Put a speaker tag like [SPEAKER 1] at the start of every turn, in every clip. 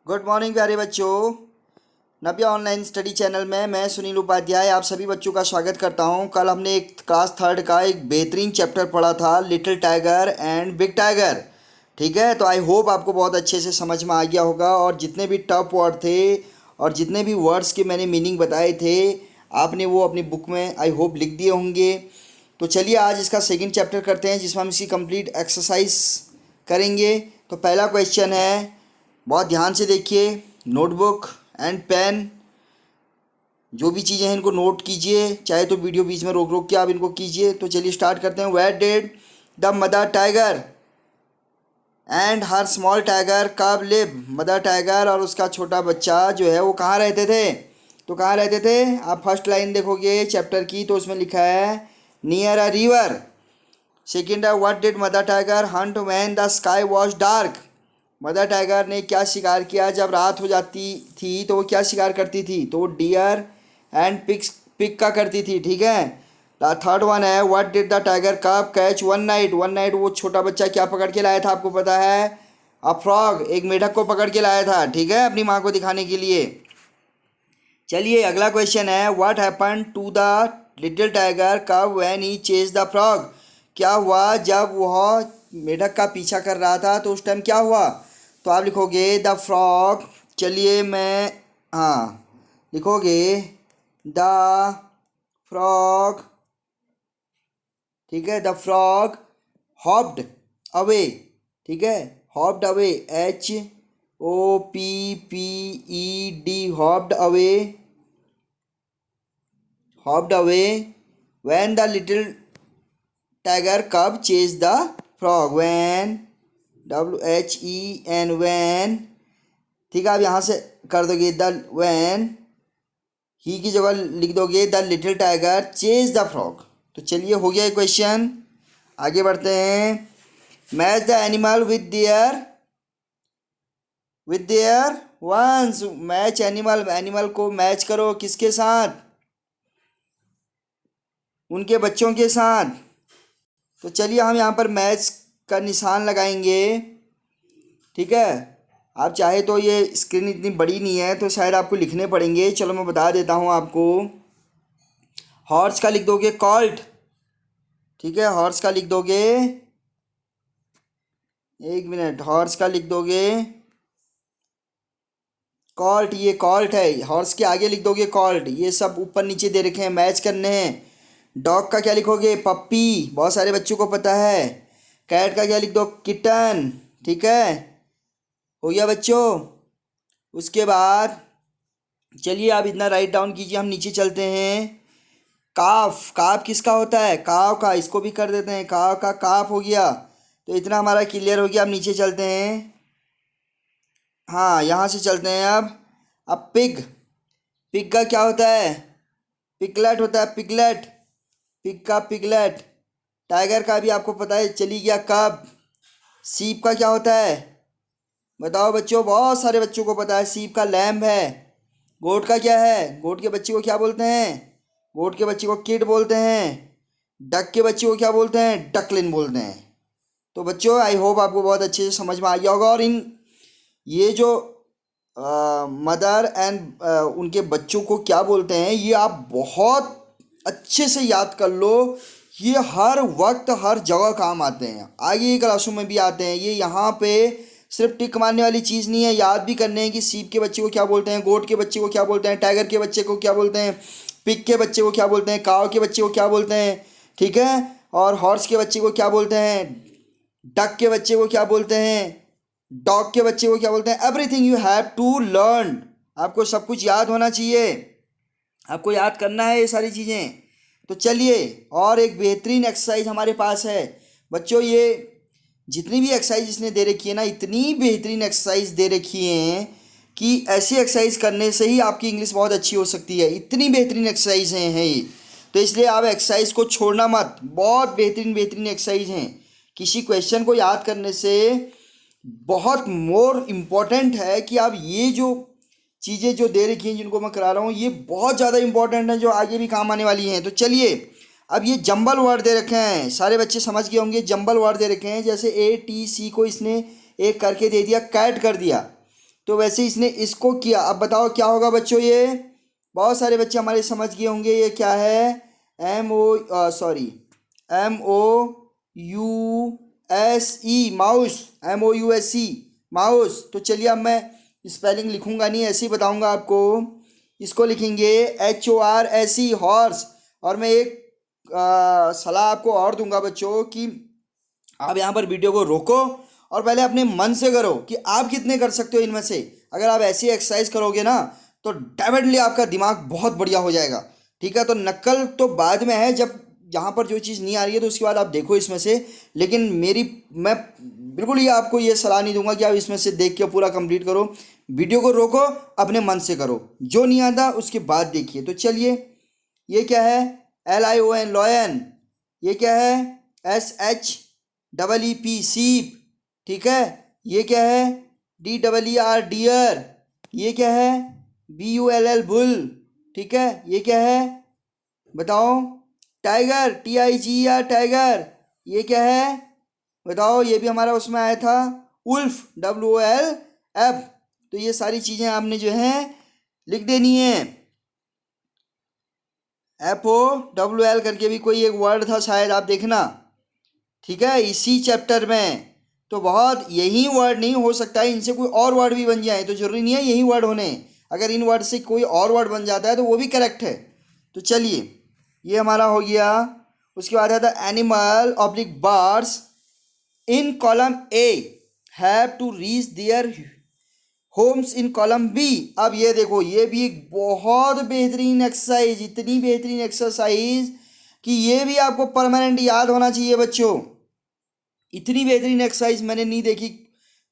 [SPEAKER 1] Good morning प्यारे बच्चों। नव्या online study channel में मैं सुनील उपाध्याय आप सभी बच्चों का स्वागत करता हूं। कल हमने एक क्लास थर्ड का एक बेहतरीन चैप्टर पढ़ा था, little tiger and big tiger. ठीक है, तो आई होप आपको बहुत अच्छे से समझ में आ गया होगा। और जितने भी टफ वर्ड थे और जितने भी वर्ड्स के मैंने मीनिंग बताए थे आपने वो अपनी बुक में आई होप लिख दिए होंगे। तो चलिए आज इसका सेकंड चैप्टर करते हैं जिसमें हम इसकी कंप्लीट एक्सरसाइज करेंगे। तो पहला क्वेश्चन है, बहुत ध्यान से देखिए, नोटबुक एंड पेन जो भी चीज़ें हैं इनको नोट कीजिए, चाहे तो वीडियो बीच में रोक रोक के आप इनको कीजिए। तो चलिए स्टार्ट करते हैं। Where did the mother tiger and her small tiger cub live. Mother tiger और उसका छोटा बच्चा जो है वो कहाँ रहते थे? तो कहाँ रहते थे? आप फर्स्ट लाइन देखोगे चैप्टर की तो उसमें लिखा है नियर अ रिवर। सेकेंड है, what did mother tiger Hunt when the sky was dark. Mother tiger ने क्या शिकार किया जब रात हो जाती थी? तो वो क्या शिकार करती थी? तो वो डियर एंड पिग्स पिग का करती थी। ठीक है। थर्ड वन है, व्हाट डिड द टाइगर कब catch one night. One night वो छोटा बच्चा क्या पकड़ के लाया था? आपको पता है, अ फ्रॉग, एक मेढक को पकड़ के लाया था। ठीक है, अपनी माँ को दिखाने के लिए। चलिए अगला क्वेश्चन है, what happen to the little tiger cub when he chase the frog. क्या हुआ जब वह मेढक का पीछा कर रहा था? तो उस टाइम क्या हुआ? तो आप लिखोगे द फ्रॉग। चलिए मैं, हाँ, लिखोगे द फ्रॉग। ठीक है, द फ्रॉग हॉप्ड अवे। ठीक है, hopped away, HOPPED, hopped away, hopped away when the little tiger cub chase the frog. When, WHEN, when. ठीक है, आप यहाँ से कर दोगे द व्हेन, ही की जगह लिख दोगे the little tiger chase the frog. तो चलिए हो गया क्वेश्चन, आगे बढ़ते हैं। Match the animal with their ones. Match animal, animal को मैच करो किसके साथ? उनके बच्चों के साथ। तो चलिए हम यहाँ पर मैच का निशान लगाएंगे। ठीक है, आप चाहे तो, ये स्क्रीन इतनी बड़ी नहीं है तो शायद आपको लिखने पड़ेंगे। चलो मैं बता देता हूँ आपको। हॉर्स का लिख दोगे कॉल्ट। ठीक है, हॉर्स का लिख दोगे, एक मिनट, हॉर्स का लिख दोगे कॉल्ट। ये कॉल्ट है, हॉर्स के आगे लिख दोगे कॉल्ट। ये सब ऊपर नीचे दे रखे हैं, मैच करने हैं। डॉग का क्या लिखोगे? पप्पी, बहुत सारे बच्चों को पता है। कैट का क्या लिख दो? किटन। ठीक है, हो गया बच्चों। उसके बाद चलिए आप इतना राइट डाउन कीजिए, हम नीचे चलते हैं। काफ, काफ किसका होता है? काव का, इसको भी कर देते हैं, काव का काफ हो गया। तो इतना हमारा क्लियर हो गया। अब नीचे चलते हैं, हाँ यहाँ से चलते हैं अब पिग। पिग का क्या होता है? पिगलेट होता है, पिगलेट, पिग का पिगलेट। टाइगर का भी आपको पता है, चली गया कब। सीप का क्या होता है? बताओ बच्चों, बहुत सारे बच्चों को पता है, सीप का लैम्ब है। गोट का क्या है? गोट के बच्चे को क्या बोलते हैं? गोट के बच्चे को किड बोलते हैं। डक के बच्चे को क्या बोलते हैं? डकलिन बोलते हैं। तो बच्चों आई होप आपको बहुत अच्छे से समझ में आ गया होगा। और इन ये जो मदर एंड उनके बच्चों को क्या बोलते हैं, ये आप बहुत अच्छे से याद कर लो। ये हर वक्त हर जगह काम आते हैं, आगे की क्लासों में भी आते हैं। ये यहाँ पे सिर्फ टिक मारने वाली चीज़ नहीं है, याद भी करने हैं कि सीप के बच्चे को क्या बोलते हैं, गोट के बच्चे को क्या बोलते हैं, टाइगर के बच्चे को क्या बोलते हैं, पिग के बच्चे को क्या बोलते हैं, काव के बच्चे को क्या बोलते हैं। ठीक है, और हॉर्स के बच्चे को क्या बोलते हैं, डक के बच्चे को क्या बोलते हैं, डॉग के बच्चे को क्या बोलते हैं। Everything you have to learn. आपको सब कुछ याद होना चाहिए, आपको याद करना है ये सारी चीज़ें। तो चलिए, और एक बेहतरीन एक्सरसाइज हमारे पास है बच्चों। ये जितनी भी एक्सरसाइज इसने दे रखी है ना, इतनी बेहतरीन एक्सरसाइज दे रखी हैं कि ऐसी एक्सरसाइज करने से ही आपकी इंग्लिश बहुत अच्छी हो सकती है। इतनी बेहतरीन एक्सरसाइज हैं ये, तो इसलिए आप एक्सरसाइज को छोड़ना मत। बहुत बेहतरीन बेहतरीन एक्सरसाइज हैं। किसी क्वेश्चन को याद करने से बहुत मोर इम्पॉर्टेंट है कि आप ये जो चीज़ें जो दे रखी हैं जिनको मैं करा रहा हूँ, ये बहुत ज़्यादा इंपॉर्टेंट है, जो आगे भी काम आने वाली हैं। तो चलिए, अब ये जंबल वर्ड दे रखे हैं, सारे बच्चे समझ गए होंगे। जंबल वर्ड दे रखे हैं, जैसे ATC को इसने एक करके दे दिया, कैट कर दिया। तो वैसे इसने इसको किया। अब बताओ क्या होगा बच्चों, ये बहुत सारे बच्चे हमारे समझ गए होंगे ये क्या है। MOUSE, mouse, MOUSE, mouse. तो चलिए अब मैं स्पेलिंग लिखूंगा नहीं, ऐसे ही बताऊंगा आपको। इसको लिखेंगे HORSE, हॉर्स। और मैं एक सलाह आपको और दूंगा बच्चों कि आप यहाँ पर वीडियो को रोको और पहले अपने मन से करो कि आप कितने कर सकते हो इनमें से। अगर आप ऐसी एक्सरसाइज करोगे ना तो डेफिनेटली आपका दिमाग बहुत बढ़िया हो जाएगा। ठीक है, तो नकल तो बाद में है, जब यहाँ पर जो चीज़ नहीं आ रही है तो उसके बाद आप देखो इसमें से। लेकिन मैं बिल्कुल ये आपको ये सलाह नहीं दूंगा कि आप इसमें से देख के पूरा कंप्लीट करो। वीडियो को रोको, अपने मन से करो, जो नहीं आता उसके बाद देखिए। तो चलिए, ये क्या है, LION, लॉयन। ये क्या है, SHEEP, सीप। ठीक है, ये क्या है, DEER, डियर। ये क्या है, BULL, बुल। ठीक है, ये क्या है बताओ, टाइगर, TIGER, टाइगर। ये क्या है बताओ, ये भी हमारा उसमें आया था, उल्फ, WOLF। तो ये सारी चीज़ें आपने जो है लिख देनी है। FOWL करके भी कोई एक वर्ड था शायद, आप देखना। ठीक है, इसी चैप्टर में। तो बहुत यही वर्ड नहीं हो सकता है, इनसे कोई और वर्ड भी बन जाए, तो जरूरी नहीं है यही वर्ड होने। अगर इन वर्ड से कोई और वर्ड बन जाता है तो वो भी करेक्ट है। तो चलिए, ये हमारा हो गया। उसके बाद आता है animal oblique birds in column A have to reach their homes in column B। अब ये देखो, ये भी एक बहुत बेहतरीन एक्सरसाइज, इतनी बेहतरीन एक्सरसाइज कि ये भी आपको परमानेंट याद होना चाहिए बच्चों। इतनी बेहतरीन एक्सरसाइज मैंने नहीं देखी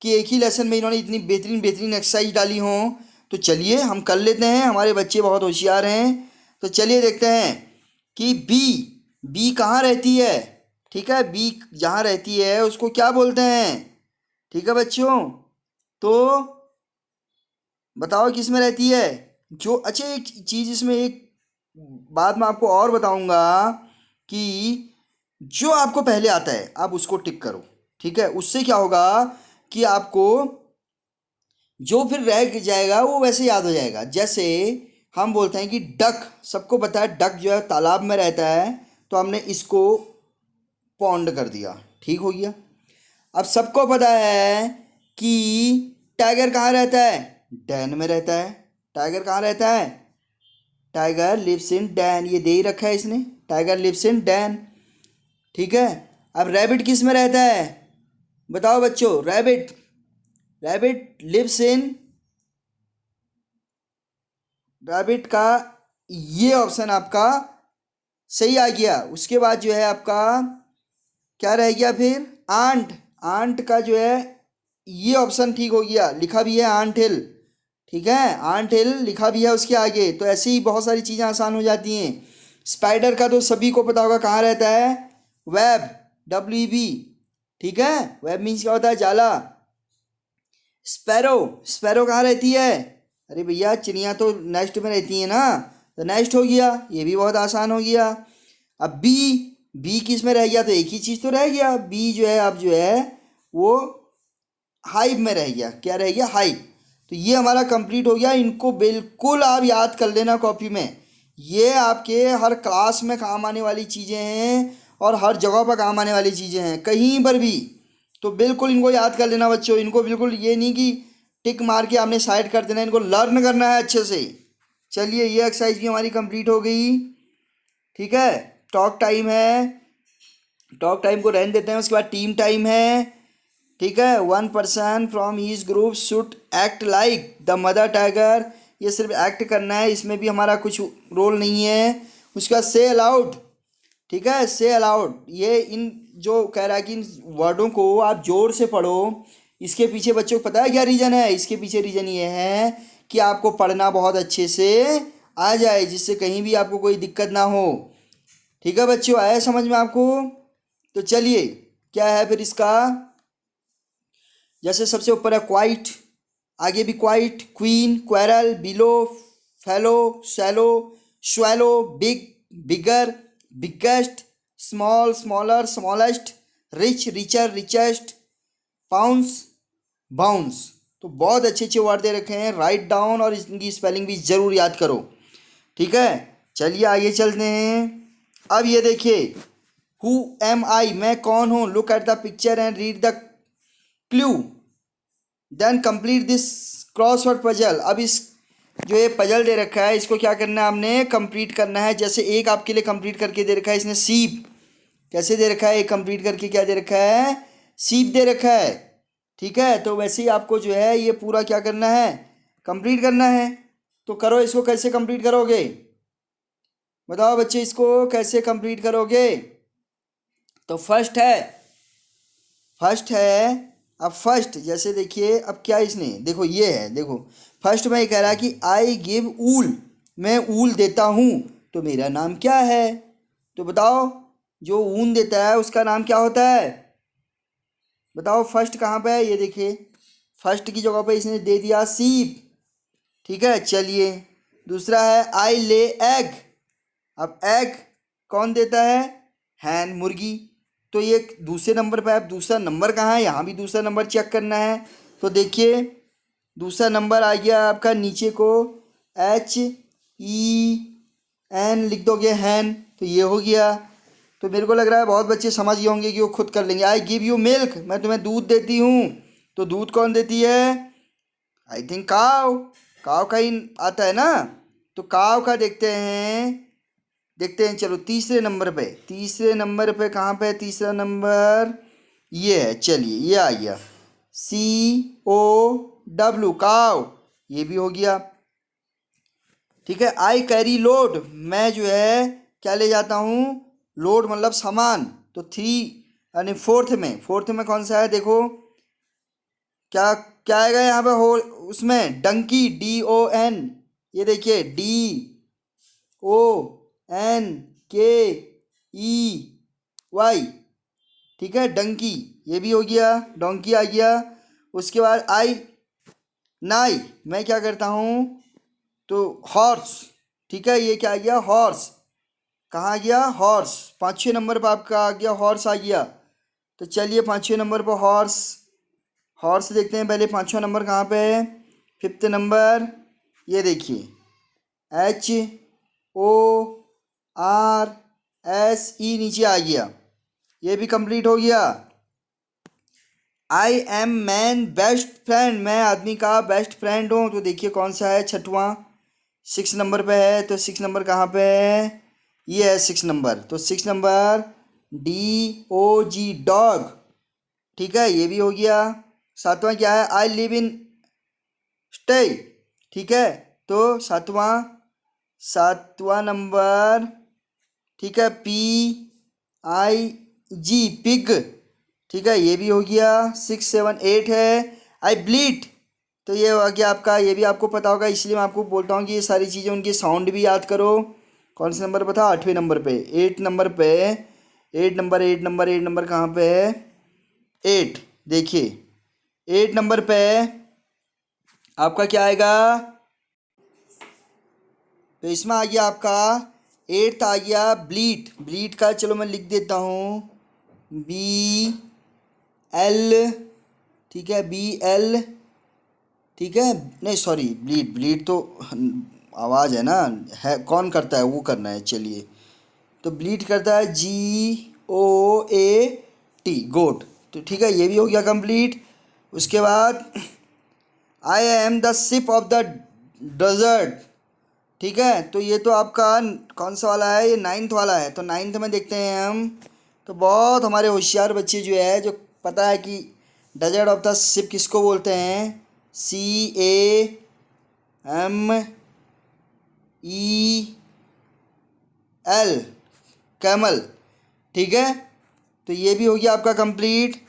[SPEAKER 1] कि एक ही लेसन में इन्होंने इतनी बेहतरीन बेहतरीन एक्सरसाइज डाली हो। तो चलिए हम कर लेते हैं, हमारे बच्चे बहुत होशियार हैं। तो चलिए देखते हैं कि बी कहाँ रहती है। ठीक है, बी जहाँ रहती है उसको क्या बोलते हैं। ठीक है बच्चों, तो बताओ किस में रहती है। जो अच्छा, एक चीज़ इसमें, एक बात मैं आपको और बताऊंगा कि जो आपको पहले आता है आप उसको टिक करो। ठीक है, उससे क्या होगा कि आपको जो फिर रह जाएगा वो वैसे याद हो जाएगा। जैसे हम बोलते हैं कि डक, सबको पता है डक जो है तालाब में रहता है, तो हमने इसको पॉन्ड कर दिया, ठीक हो गया। अब सबको पता है कि टाइगर कहाँ रहता है, डैन में रहता है। टाइगर कहाँ रहता है, टाइगर लिव्स इन डैन, ये दे ही रखा है इसने, टाइगर लिव्स इन डैन। ठीक है, अब रैबिट किस में रहता है बताओ बच्चों, rabbit, rabbit lives in, rabbit का ये ऑप्शन आपका सही आ गया। उसके बाद जो है आपका क्या रह गया फिर, आंट। आंट का जो है ये ऑप्शन ठीक हो गया, लिखा भी है आंट हिल। ठीक है, आंट हिल लिखा भी है उसके आगे। तो ऐसे ही बहुत सारी चीज़ें आसान हो जाती हैं। स्पाइडर का तो सभी को पता होगा कहाँ रहता है, वेब, WEB। ठीक है, वेब मीन्स क्या होता है, जाला। स्पैरो, स्पैरो कहाँ रहती है, अरे भैया चिड़िया तो नेस्ट में रहती है ना, तो नेस्ट हो गया, ये भी बहुत आसान हो गया। अब बी किस में रह गया, तो एक ही चीज़ तो रह गया, बी जो है अब जो है वो हाइव में रह गया। क्या रह गया, हाइव। तो ये हमारा कंप्लीट हो गया। इनको बिल्कुल आप याद कर लेना कॉपी में, ये आपके हर क्लास में काम आने वाली चीज़ें हैं और हर जगह पर काम आने वाली चीज़ें हैं, कहीं पर भी। तो बिल्कुल इनको याद कर लेना बच्चों, इनको बिल्कुल ये नहीं कि टिक मार के आपने साइड कर देना, इनको लर्न करना है अच्छे से। चलिए, ये एक्सरसाइज भी हमारी कंप्लीट हो गई। ठीक है, टॉक टाइम है, टॉक टाइम को रहने देते हैं। उसके बाद टीम टाइम है। ठीक है, 1 person from his group should act like the mother tiger. ये सिर्फ एक्ट करना है, इसमें भी हमारा कुछ रोल नहीं है। उसका से अलाउड, ठीक है, से अलाउड, ये इन जो कह रहा है कि इन वर्डों को आप जोर से पढ़ो। इसके पीछे बच्चों को पता है क्या रीज़न है, इसके पीछे रीज़न ये है कि आपको पढ़ना बहुत अच्छे से आ जाए, जिससे कहीं भी आपको कोई दिक्कत ना हो। ठीक है बच्चों, आया समझ में आपको। तो चलिए, क्या है फिर इसका, जैसे सबसे ऊपर है क्वाइट, आगे भी quite, queen, quarrel, below, fellow, shallow, swallow, big, bigger, biggest, small, smaller, smallest, rich, richer, richest, pounce, bounce. तो बहुत अच्छे अच्छे वर्ड दे रखे हैं, राइट डाउन और इनकी स्पेलिंग भी ज़रूर याद करो। ठीक है, चलिए आगे चलते हैं। अब ये देखिए, हु एम आई, मैं कौन हूँ। Look at the picture and read the clue, then complete this crossword puzzle. अब इस जो ये पजल दे रखा है इसको क्या करना है, आपने कंप्लीट करना है। जैसे एक आपके लिए कंप्लीट करके दे रखा है इसने सीप, कैसे दे रखा है, एक कंप्लीट करके क्या दे रखा है, सीप दे रखा है। ठीक है, तो वैसे ही आपको जो है ये पूरा क्या करना है, कंप्लीट करना है। तो करो, इसको कैसे कंप्लीट करोगे, बताओ बच्चे, इसको कैसे कंप्लीट करोगे। तो फर्स्ट है। अब फर्स्ट जैसे देखिए, अब क्या इसने देखो, ये है, देखो फर्स्ट में ये कह रहा है कि आई गिव ऊल, मैं ऊल देता हूँ, तो मेरा नाम क्या है। तो बताओ, जो ऊन देता है उसका नाम क्या होता है, बताओ। फर्स्ट कहाँ पे है, ये देखिए फर्स्ट की जगह पे इसने दे दिया सीप। ठीक है, चलिए दूसरा है आई ले एग। अब एग कौन देता है, हैन, मुर्गी। तो ये दूसरे नंबर पे है। अब दूसरा नंबर कहाँ है, यहाँ भी दूसरा नंबर चेक करना है। तो देखिए दूसरा नंबर आ गया आपका नीचे को, HEN लिख दोगे, हैन, तो ये हो गया। तो मेरे को लग रहा है बहुत बच्चे समझ गए होंगे कि वो खुद कर लेंगे। आई गिव यू मिल्क, मैं तुम्हें दूध देती हूँ, तो दूध कौन देती है, आई थिंक काव, काव का ही आता है ना। तो काव का देखते हैं चलो तीसरे नंबर पे कहाँ पे है, तीसरा नंबर ये है, चलिए ये आ गया, COW, काव, ये भी हो गया। ठीक है, आई कैरी लोड, मैं जो है क्या ले जाता हूँ, लोड मतलब सामान। तो 3 यानी फोर्थ में कौन सा है, देखो क्या क्या आएगा यहाँ पे, हो उसमें डंकी, DON, ये देखिए DONKEY, ठीक है, डंकी, ये भी हो गया, डोंकी आ गया। उसके बाद आई नाई, मैं क्या करता हूँ, तो हॉर्स। ठीक है, ये क्या आ गया, हॉर्स, कहाँ आ गया, हॉर्स, 5वें नंबर पर आपका आ गया, हॉर्स आ गया। तो चलिए 5वें नंबर पर हॉर्स देखते हैं पहले, 5वां नंबर कहाँ पे है, 5th नंबर, ये देखिए HORSE नीचे आ गया, ये भी कंप्लीट हो गया। I am man best friend, मैं आदमी का बेस्ट फ्रेंड हूँ, तो देखिए कौन सा है, 6वां, 6 नंबर पे है। तो 6 नंबर कहाँ पे है, ये है 6 नंबर, तो 6 नंबर DOG, डॉग। ठीक है, ये भी हो गया। 7वां क्या है, आई लिव इन स्टे। ठीक है, तो सातवां नंबर, ठीक है, PIG, पिग। ठीक है, ये भी हो गया। 6, 7, 8 है, आई ब्लीड, तो ये हो गया आपका, ये भी आपको पता होगा, इसलिए मैं आपको बोलता हूँ कि ये सारी चीज़ें उनकी साउंड भी याद करो। कौन से नंबर पर था, 8वें नंबर पे, 8 नंबर पे, 8 नंबर कहाँ पे है, 8, देखिए 8 नंबर पे आपका क्या आएगा, तो इसमें आ गया आपका 8th आ गया ब्लीड का, चलो मैं लिख देता हूँ, BL, ठीक है, BL, ठीक है, नहीं सॉरी, ब्लीड तो आवाज़ है ना, है कौन करता है, वो करना है, चलिए तो ब्लीड करता है GOAT, गोट। तो ठीक है, ये भी हो गया कंप्लीट। उसके बाद I am the ship of the desert. ठीक है, तो ये तो आपका कौन सा वाला है, ये 9th वाला है। तो 9th में देखते हैं हम, तो बहुत हमारे होशियार बच्चे जो है, जो पता है कि डेजर्ट ऑफ द शिप किसको बोलते हैं, CAMEL, कैमल। ठीक है, तो ये भी हो गया आपका कंप्लीट।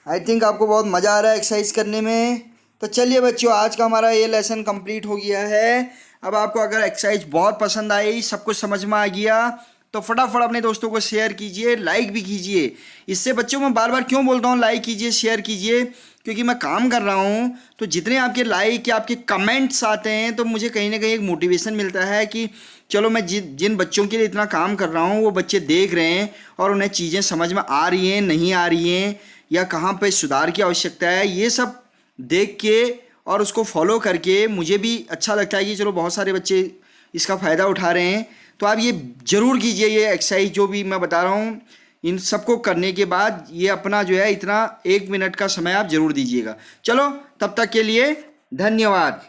[SPEAKER 1] आई थिंक आपको बहुत मज़ा आ रहा है एक्सरसाइज करने में। तो चलिए बच्चों, आज का हमारा ये लेसन कंप्लीट हो गया है। अब आपको अगर एक्सरसाइज बहुत पसंद आई, सब कुछ समझ में आ गया, तो फटाफट अपने दोस्तों को शेयर कीजिए, लाइक भी कीजिए। इससे बच्चों मैं बार बार क्यों बोलता हूँ लाइक कीजिए, शेयर कीजिए, क्योंकि मैं काम कर रहा हूँ, तो जितने आपके लाइक या आपके कमेंट्स आते हैं, तो मुझे कहीं ना कहीं एक मोटिवेशन मिलता है कि चलो मैं जिन बच्चों के लिए इतना काम कर रहा हूँ, वो बच्चे देख रहे हैं और उन्हें चीज़ें समझ में आ रही हैं, नहीं आ रही हैं, या कहाँ पे सुधार की आवश्यकता है, ये सब देख के और उसको फॉलो करके मुझे भी अच्छा लगता है कि चलो बहुत सारे बच्चे इसका फ़ायदा उठा रहे हैं। तो आप ये ज़रूर कीजिए, ये एक्सरसाइज जो भी मैं बता रहा हूँ, इन सबको करने के बाद ये अपना जो है इतना 1 मिनट का समय आप ज़रूर दीजिएगा। चलो तब तक के लिए धन्यवाद।